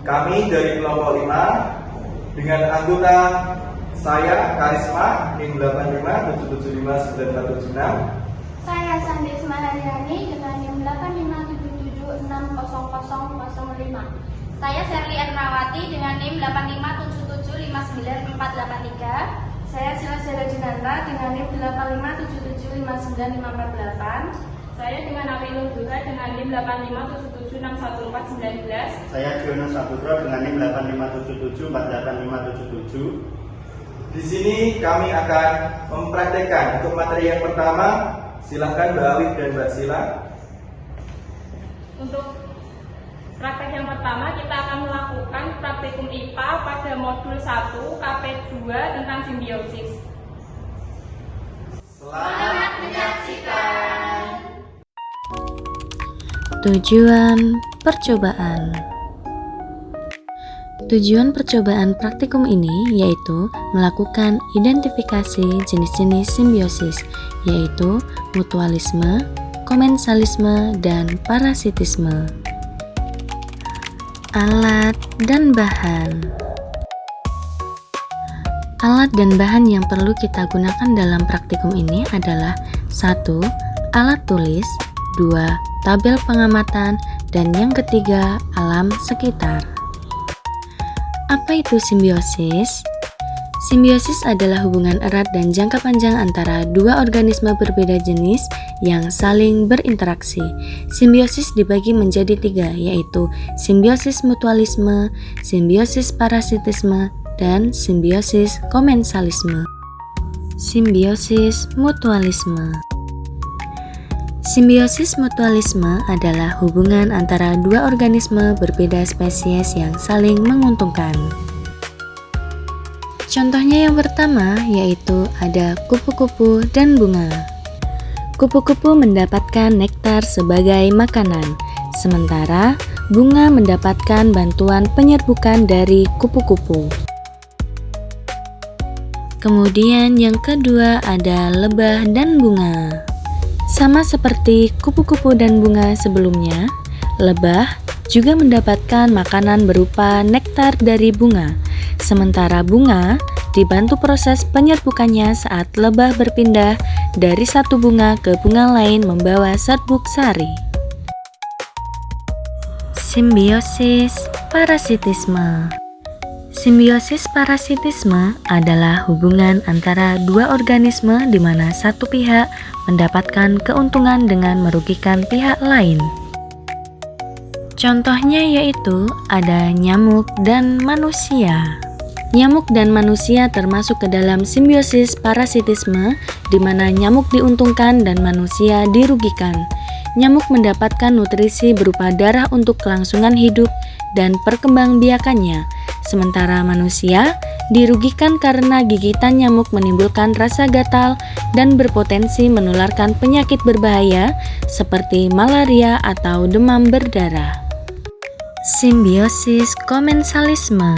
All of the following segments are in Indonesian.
Kami dari kelompok 5 dengan anggota saya Karisma NIM 85775946. Saya Sandis Maharyani dengan NIM 8577760005. Saya Sherly Ernawati dengan NIM 8577594483. Saya Sila Dinanda dengan NIM 8577595548. Saya dengan Awi Nur Duha dengan NIM 8577611419. Saya Diono Saputra dengan NIM 8577488577. Di sini kami akan mempraktekkan untuk materi yang pertama. Silahkan Mbak Awi dan Mbak Sila. Untuk praktek yang pertama kita akan melakukan praktikum IPA pada modul 1 KP2 tentang simbiosis. Selamat menyaksikan. Tujuan percobaan. Tujuan percobaan praktikum ini yaitu melakukan identifikasi jenis-jenis simbiosis, yaitu mutualisme, komensalisme, dan parasitisme. Alat dan bahan. Alat dan bahan yang perlu kita gunakan dalam praktikum ini adalah 1. Alat tulis, 2. Tabel pengamatan, dan yang ketiga, alam sekitar. Apa itu simbiosis? Simbiosis adalah hubungan erat dan jangka panjang antara dua organisme berbeda jenis yang saling berinteraksi. Simbiosis dibagi menjadi 3, yaitu simbiosis mutualisme, simbiosis parasitisme, dan simbiosis komensalisme. Simbiosis mutualisme. Simbiosis mutualisme adalah hubungan antara dua organisme berbeda spesies yang saling menguntungkan. Contohnya yang pertama yaitu ada kupu-kupu dan bunga. Kupu-kupu mendapatkan nektar sebagai makanan, sementara bunga mendapatkan bantuan penyerbukan dari kupu-kupu. Kemudian yang kedua ada lebah dan bunga. Sama seperti kupu-kupu dan bunga sebelumnya, lebah juga mendapatkan makanan berupa nektar dari bunga, sementara bunga dibantu proses penyerbukannya saat lebah berpindah dari satu bunga ke bunga lain membawa serbuk sari. Simbiosis parasitisme. Simbiosis parasitisme adalah hubungan antara dua organisme di mana satu pihak mendapatkan keuntungan dengan merugikan pihak lain. Contohnya yaitu ada nyamuk dan manusia. Nyamuk dan manusia termasuk ke dalam simbiosis parasitisme di mana nyamuk diuntungkan dan manusia dirugikan. Nyamuk mendapatkan nutrisi berupa darah untuk kelangsungan hidup dan perkembangbiakannya, sementara manusia dirugikan karena gigitan nyamuk menimbulkan rasa gatal dan berpotensi menularkan penyakit berbahaya seperti malaria atau demam berdarah. Simbiosis komensalisme.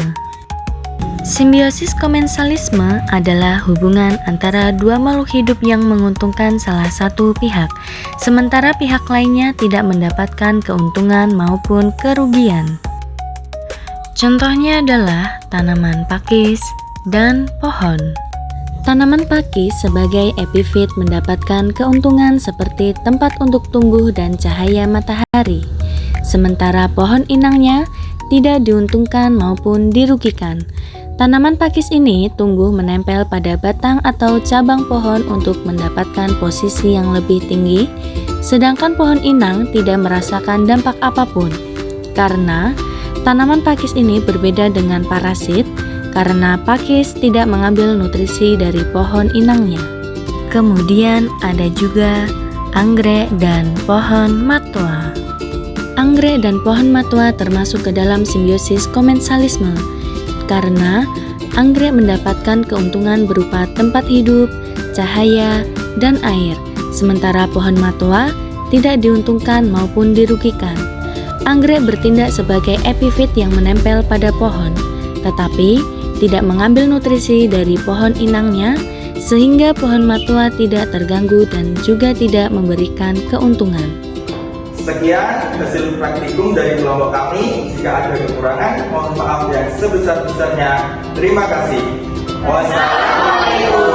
Simbiosis komensalisme adalah hubungan antara dua makhluk hidup yang menguntungkan salah satu pihak, sementara pihak lainnya tidak mendapatkan keuntungan maupun kerugian. Contohnya adalah tanaman pakis dan pohon. Tanaman pakis sebagai epifit mendapatkan keuntungan seperti tempat untuk tumbuh dan cahaya matahari, sementara pohon inangnya tidak diuntungkan maupun dirugikan. Tanaman pakis ini tumbuh menempel pada batang atau cabang pohon untuk mendapatkan posisi yang lebih tinggi, sedangkan pohon inang tidak merasakan dampak apapun. Karena tanaman pakis ini berbeda dengan parasit, karena pakis tidak mengambil nutrisi dari pohon inangnya. Kemudian ada juga anggrek dan pohon matua. Anggrek dan pohon matua termasuk ke dalam simbiosis komensalisme, karena anggrek mendapatkan keuntungan berupa tempat hidup, cahaya, dan air, sementara pohon matua tidak diuntungkan maupun dirugikan. Anggrek bertindak sebagai epifit yang menempel pada pohon, tetapi tidak mengambil nutrisi dari pohon inangnya, sehingga pohon matua tidak terganggu dan juga tidak memberikan keuntungan. Sekian hasil praktikum dari kelompok kami. Jika ada kekurangan, mohon maaf yang sebesar-besarnya. Terima kasih. Wassalamualaikum.